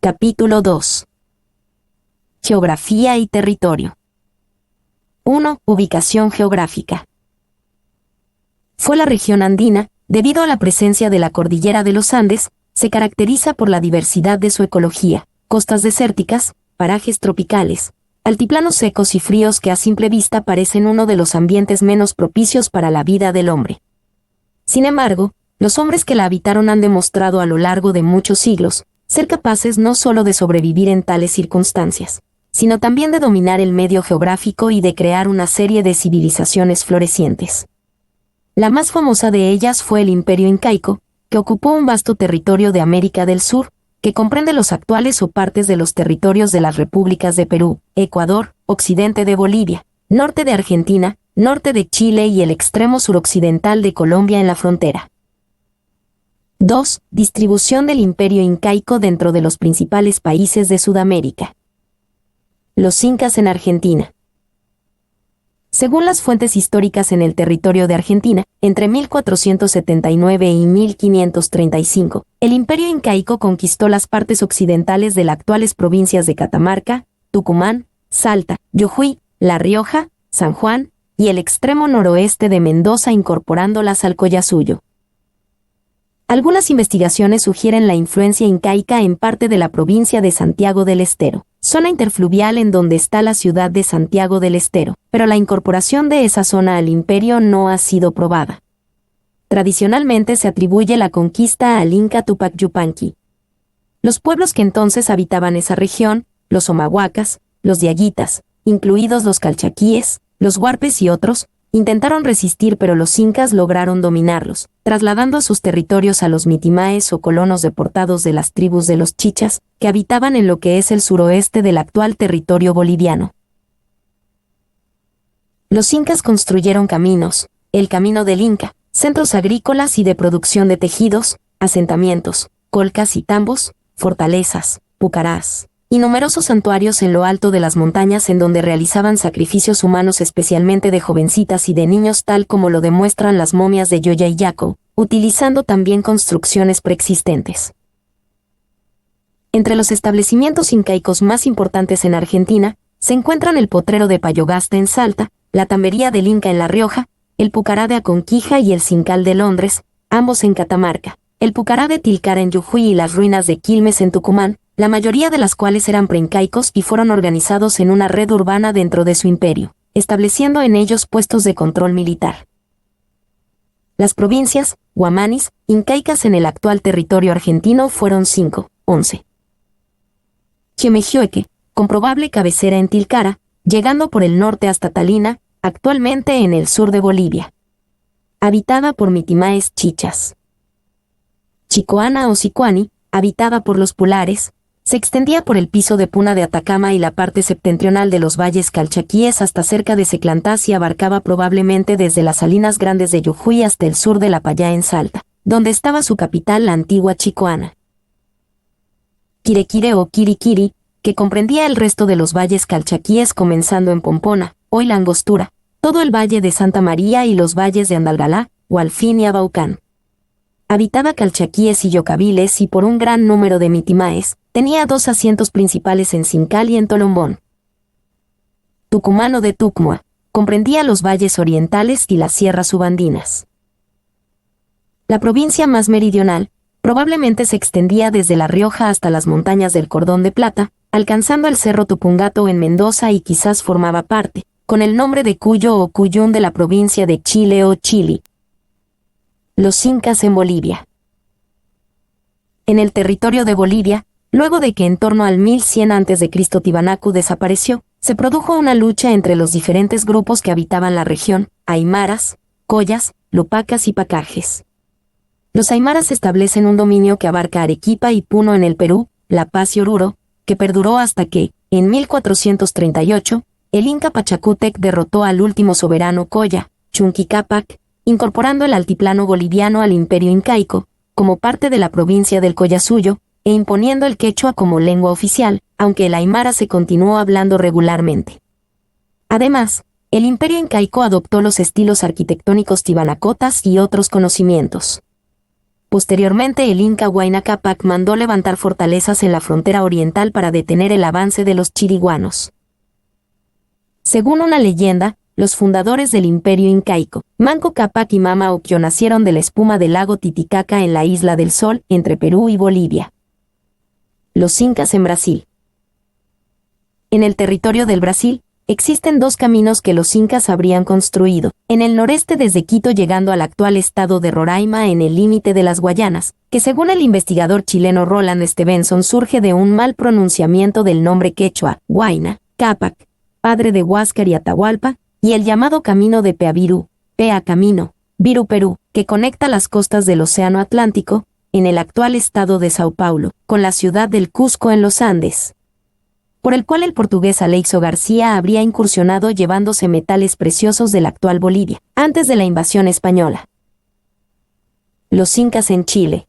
Capítulo 2. Geografía y territorio. 1. Ubicación geográfica. Fue la región andina, debido a la presencia de la cordillera de los Andes, se caracteriza por la diversidad de su ecología, costas desérticas, parajes tropicales, altiplanos secos y fríos que a simple vista parecen uno de los ambientes menos propicios para la vida del hombre. Sin embargo, los hombres que la habitaron han demostrado a lo largo de muchos siglos ser capaces no solo de sobrevivir en tales circunstancias, sino también de dominar el medio geográfico y de crear una serie de civilizaciones florecientes. La más famosa de ellas fue el Imperio Incaico, que ocupó un vasto territorio de América del Sur, que comprende los actuales o partes de los territorios de las repúblicas de Perú, Ecuador, occidente de Bolivia, norte de Argentina, norte de Chile y el extremo suroccidental de Colombia en la frontera. 2. Distribución del Imperio Incaico dentro de los principales países de Sudamérica. Los incas en Argentina. Según las fuentes históricas en el territorio de Argentina, entre 1479 y 1535, el Imperio Incaico conquistó las partes occidentales de las actuales provincias de Catamarca, Tucumán, Salta, Jujuy, La Rioja, San Juan y el extremo noroeste de Mendoza, incorporándolas al Collasuyo. Algunas investigaciones sugieren la influencia incaica en parte de la provincia de Santiago del Estero, zona interfluvial en donde está la ciudad de Santiago del Estero, pero la incorporación de esa zona al imperio no ha sido probada. Tradicionalmente se atribuye la conquista al Inca Tupac Yupanqui. Los pueblos que entonces habitaban esa región, los omahuacas, los diaguitas, incluidos los calchaquíes, los huarpes y otros, intentaron resistir, pero los incas lograron dominarlos, trasladando a sus territorios a los mitimaes o colonos deportados de las tribus de los chichas, que habitaban en lo que es el suroeste del actual territorio boliviano. Los incas construyeron caminos, el Camino del Inca, centros agrícolas y de producción de tejidos, asentamientos, colcas y tambos, fortalezas, pucarás, y numerosos santuarios en lo alto de las montañas en donde realizaban sacrificios humanos, especialmente de jovencitas y de niños, tal como lo demuestran las momias de Yoya y Yaco, utilizando también construcciones preexistentes. Entre los establecimientos incaicos más importantes en Argentina, se encuentran el Potrero de Payogasta en Salta, la Tambería del Inca en La Rioja, el Pucará de Aconquija y el Cincal de Londres, ambos en Catamarca, el Pucará de Tilcara en Jujuy y las ruinas de Quilmes en Tucumán, la mayoría de las cuales eran preincaicos y fueron organizados en una red urbana dentro de su imperio, estableciendo en ellos puestos de control militar. Las provincias, guamanis, incaicas en el actual territorio argentino fueron 5, 11. Chimejioque, con probable cabecera en Tilcara, llegando por el norte hasta Talina, actualmente en el sur de Bolivia. Habitada por mitimaes chichas. Chicoana o Sicuani, habitada por los pulares, se extendía por el piso de Puna de Atacama y la parte septentrional de los valles calchaquíes hasta cerca de Seclantás y abarcaba probablemente desde las Salinas Grandes de Jujuy hasta el sur de La Payá en Salta, donde estaba su capital, la antigua Chicoana. Quirequire o Quiriquiri, que comprendía el resto de los valles calchaquíes comenzando en Pompona, hoy La Angostura, todo el valle de Santa María y los valles de Andalgalá, Hualfín y Abaucán. Habitaba calchaquíes y yocaviles y por un gran número de mitimaes, tenía 2 asientos principales en Cincal y en Tolombón. Tucumano de Tucmua, comprendía los valles orientales y las sierras subandinas. La provincia más meridional, probablemente se extendía desde La Rioja hasta las montañas del Cordón de Plata, alcanzando el Cerro Tupungato en Mendoza y quizás formaba parte, con el nombre de Cuyo o Cuyún, de la provincia de Chile o Chili. Los incas en Bolivia. En el territorio de Bolivia, luego de que en torno al 1100 a.C. Tiwanaku desapareció, se produjo una lucha entre los diferentes grupos que habitaban la región, aymaras, collas, lupacas y pacajes. Los aymaras establecen un dominio que abarca Arequipa y Puno en el Perú, La Paz y Oruro, que perduró hasta que, en 1438, el Inca Pachacútec derrotó al último soberano Colla, Chunquicapac, incorporando el altiplano boliviano al imperio incaico, como parte de la provincia del Collasuyo, e imponiendo el quechua como lengua oficial, aunque el aymara se continuó hablando regularmente. Además, el imperio incaico adoptó los estilos arquitectónicos tiwanacotas y otros conocimientos. Posteriormente el inca Huayna Cápac mandó levantar fortalezas en la frontera oriental para detener el avance de los chiriguanos. Según una leyenda, los fundadores del imperio incaico, Manco Cápac y Mama Ocllo, nacieron de la espuma del lago Titicaca en la Isla del Sol, entre Perú y Bolivia. Los incas en Brasil. En el territorio del Brasil, existen dos caminos que los incas habrían construido, en el noreste desde Quito llegando al actual estado de Roraima en el límite de las Guayanas, que según el investigador chileno Roland Stevenson surge de un mal pronunciamiento del nombre quechua, Huayna Cápac, padre de Huáscar y Atahualpa, y el llamado Camino de Peavirú, Pea Camino, Viru Perú, que conecta las costas del Océano Atlántico, en el actual estado de Sao Paulo, con la ciudad del Cusco en los Andes, por el cual el portugués Aleixo García habría incursionado llevándose metales preciosos de la actual Bolivia, antes de la invasión española. Los incas en Chile.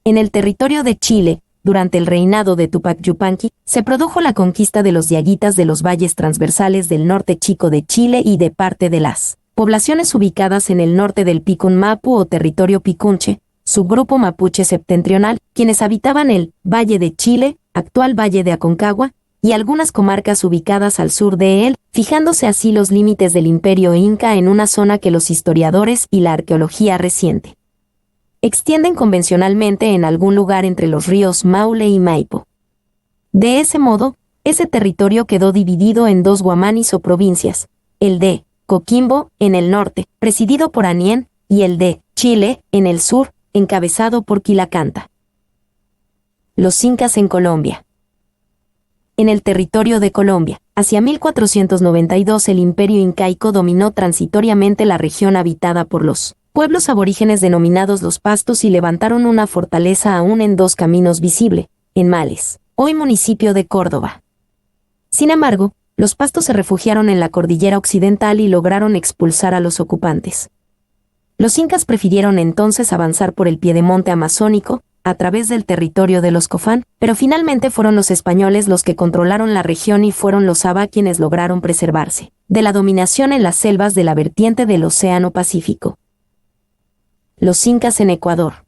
En el territorio de Chile, durante el reinado de Tupac Yupanqui, se produjo la conquista de los diaguitas de los valles transversales del norte chico de Chile y de parte de las poblaciones ubicadas en el norte del Picún Mapu o territorio picunche, subgrupo mapuche septentrional, quienes habitaban el Valle de Chile, actual Valle de Aconcagua, y algunas comarcas ubicadas al sur de él, fijándose así los límites del imperio inca en una zona que los historiadores y la arqueología reciente extienden convencionalmente en algún lugar entre los ríos Maule y Maipo. De ese modo, ese territorio quedó dividido en dos guamanis o provincias, el de Coquimbo, en el norte, presidido por Anién, y el de Chile, en el sur, encabezado por Quilacanta. Los incas en Colombia. En el territorio de Colombia, hacia 1492 el imperio incaico dominó transitoriamente la región habitada por los pueblos aborígenes denominados los Pastos y levantaron una fortaleza aún en Dos Caminos visible, en Males, hoy municipio de Córdoba. Sin embargo, los Pastos se refugiaron en la cordillera occidental y lograron expulsar a los ocupantes. Los incas prefirieron entonces avanzar por el piedemonte amazónico, a través del territorio de los Cofán, pero finalmente fueron los españoles los que controlaron la región y fueron los Aba quienes lograron preservarse de la dominación en las selvas de la vertiente del Océano Pacífico. Los incas en Ecuador.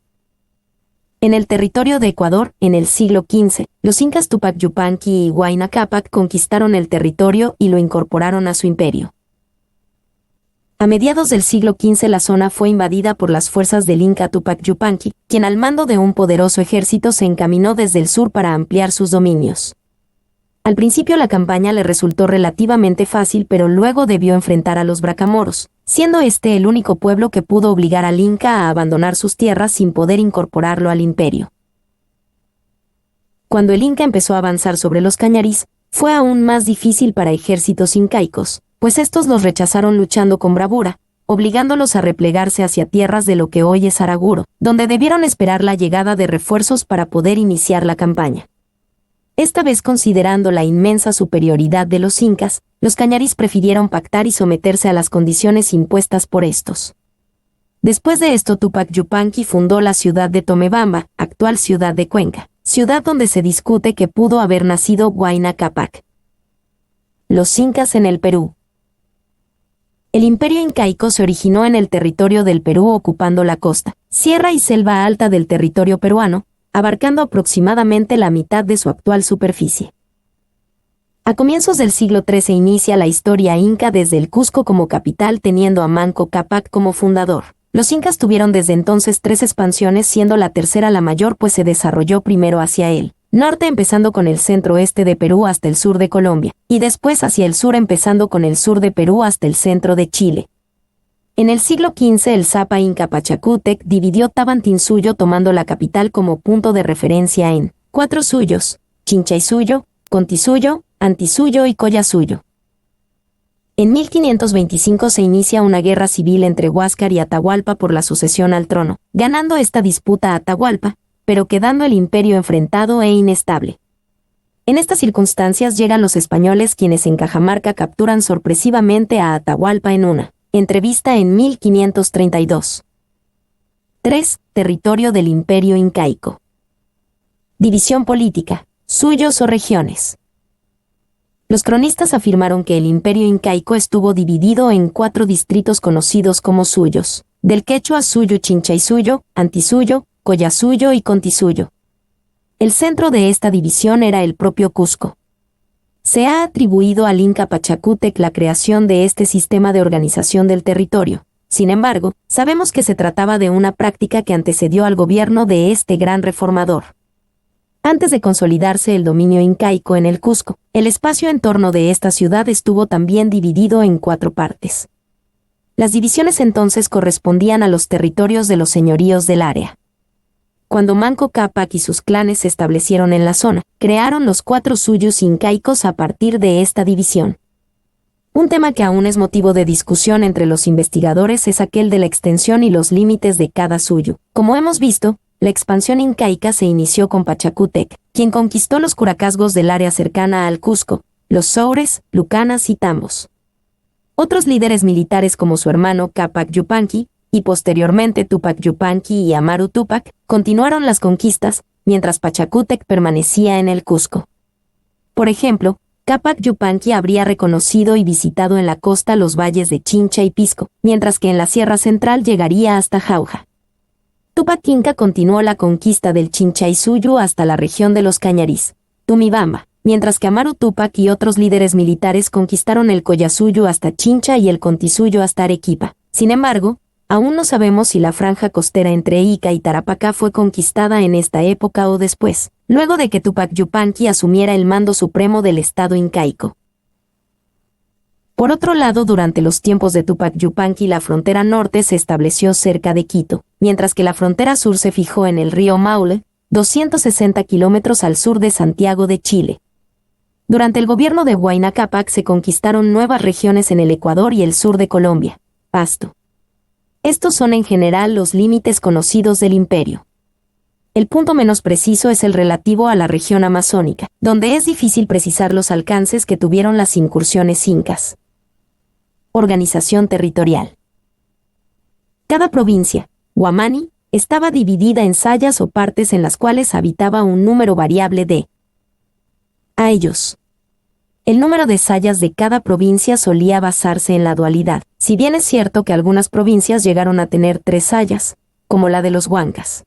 En el territorio de Ecuador, en el siglo XV, los incas Tupac Yupanqui y Huayna Cápac conquistaron el territorio y lo incorporaron a su imperio. A mediados del siglo XV la zona fue invadida por las fuerzas del inca Tupac Yupanqui, quien al mando de un poderoso ejército se encaminó desde el sur para ampliar sus dominios. Al principio la campaña le resultó relativamente fácil, pero luego debió enfrentar a los bracamoros, siendo este el único pueblo que pudo obligar al inca a abandonar sus tierras sin poder incorporarlo al imperio. Cuando el inca empezó a avanzar sobre los cañarís, fue aún más difícil para ejércitos incaicos, pues estos los rechazaron luchando con bravura, obligándolos a replegarse hacia tierras de lo que hoy es Araguro, donde debieron esperar la llegada de refuerzos para poder iniciar la campaña. Esta vez, considerando la inmensa superioridad de los incas, los cañarís prefirieron pactar y someterse a las condiciones impuestas por estos. Después de esto, Tupac Yupanqui fundó la ciudad de Tomebamba, actual ciudad de Cuenca, ciudad donde se discute que pudo haber nacido Huayna Cápac. Los incas en el Perú. El imperio incaico se originó en el territorio del Perú ocupando la costa, sierra y selva alta del territorio peruano, abarcando aproximadamente la mitad de su actual superficie. A comienzos del siglo XIII se inicia la historia inca desde el Cusco como capital, teniendo a Manco Cápac como fundador. Los incas tuvieron desde entonces 3 expansiones, siendo la tercera la mayor, pues se desarrolló primero hacia el norte empezando con el centro-oeste de Perú hasta el sur de Colombia, y después hacia el sur empezando con el sur de Perú hasta el centro de Chile. En el siglo XV el Zapa Inca Pachacútec dividió Tavantinsuyo tomando la capital como punto de referencia en 4 suyos: Chinchaysuyo, Contisuyo, Antisuyo y Collasuyo. En 1525 se inicia una guerra civil entre Huáscar y Atahualpa por la sucesión al trono, ganando esta disputa Atahualpa, pero quedando el imperio enfrentado e inestable. En estas circunstancias llegan los españoles, quienes en Cajamarca capturan sorpresivamente a Atahualpa en una entrevista en 1532. 3. Territorio del imperio incaico. División política, suyos o regiones. Los cronistas afirmaron que el imperio incaico estuvo dividido en 4 distritos conocidos como suyos, del quechua Suyo, Chinchaysuyo, Antisuyo, Collasuyo y Contisuyo. El centro de esta división era el propio Cusco. Se ha atribuido al Inca Pachacútec la creación de este sistema de organización del territorio. Sin embargo, sabemos que se trataba de una práctica que antecedió al gobierno de este gran reformador. Antes de consolidarse el dominio incaico en el Cusco, el espacio en torno de esta ciudad estuvo también dividido en 4 partes. Las divisiones entonces correspondían a los territorios de los señoríos del área. Cuando Manco Cápac y sus clanes se establecieron en la zona, crearon los 4 suyos incaicos a partir de esta división. Un tema que aún es motivo de discusión entre los investigadores es aquel de la extensión y los límites de cada suyo. Como hemos visto, la expansión incaica se inició con Pachacútec, quien conquistó los curacazgos del área cercana al Cusco, los Soures, Lucanas y Tambos. Otros líderes militares como su hermano Cápac Yupanqui, y posteriormente Tupac Yupanqui y Amaru Tupac, continuaron las conquistas, mientras Pachacútec permanecía en el Cusco. Por ejemplo, Cápac Yupanqui habría reconocido y visitado en la costa los valles de Chincha y Pisco, mientras que en la Sierra Central llegaría hasta Jauja. Tupac Inca continuó la conquista del Chinchaysuyo hasta la región de los Cañarís, Tumibamba, mientras que Amaru Tupac y otros líderes militares conquistaron el Collasuyo hasta Chincha y el Contisuyo hasta Arequipa. Sin embargo, aún no sabemos si la franja costera entre Ica y Tarapacá fue conquistada en esta época o después, luego de que Tupac Yupanqui asumiera el mando supremo del Estado incaico. Por otro lado, durante los tiempos de Tupac Yupanqui la frontera norte se estableció cerca de Quito, mientras que la frontera sur se fijó en el río Maule, 260 kilómetros al sur de Santiago de Chile. Durante el gobierno de Huayna Cápac se conquistaron nuevas regiones en el Ecuador y el sur de Colombia, Pasto. Estos son en general los límites conocidos del imperio. El punto menos preciso es el relativo a la región amazónica, donde es difícil precisar los alcances que tuvieron las incursiones incas. Organización territorial. Cada provincia, Huamani, estaba dividida en sayas o partes en las cuales habitaba un número variable de ayllus. El número de sayas de cada provincia solía basarse en la dualidad, si bien es cierto que algunas provincias llegaron a tener 3 sayas, como la de los Huancas.